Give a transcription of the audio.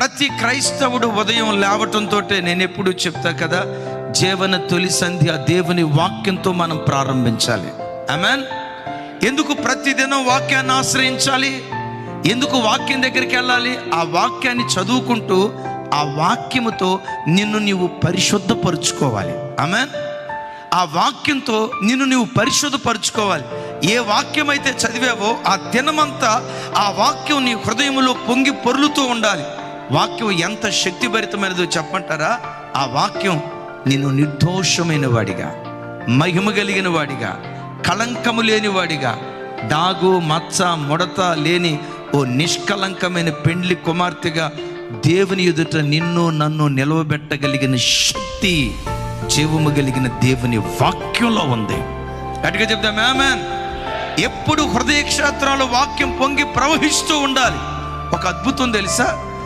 ప్రతి క్రైస్తవుడు ఉదయం లేవటంతో నేను ఎప్పుడు చెప్తా కదా, జీవన తొలి సంధ్య దేవుని వాక్యంతో మనం ప్రారంభించాలి. ఆమేన్. ఎందుకు ప్రతిదినం వాక్యాన్ని ఆశ్రయించాలి? ఎందుకు వాక్యం దగ్గరికి వెళ్ళాలి? ఆ వాక్యాన్ని చదువుకుంటూ ఆ వాక్యముతో నిన్ను నీవు పరిశుద్ధపరుచుకోవాలి. ఆమేన్. ఆ వాక్యంతో నిన్ను నీవు పరిశుద్ధపరుచుకోవాలి. ఏ వాక్యం అయితే చదివావో ఆ దినమంతా ఆ వాక్యం నీ హృదయంలో పొంగి పొర్లుతూ ఉండాలి. వాక్యం ఎంత శక్తిభరితమైనదో చెప్పంటారా? ఆ వాక్యం నిన్ను నిర్దోషమైన వాడిగా, మహిమ కలిగిన వాడిగా, కళంకము లేని వాడిగా, డాగు మచ్చ ముడత లేని ఓ నిష్కలంకమైన పెండ్లి కుమార్తెగా దేవుని ఎదుట నిన్ను నన్ను నిలవబెట్టగలిగిన శక్తి జీవము కలిగిన దేవుని వాక్యంలో ఉంది. గట్టిగా చెప్తాం ఆమేన్. ఎప్పుడు హృదయ క్షేత్రాలు వాక్యం పొంగి ప్రవహిస్తూ ఉండాలి. ఒక అద్భుతం తెలుసా?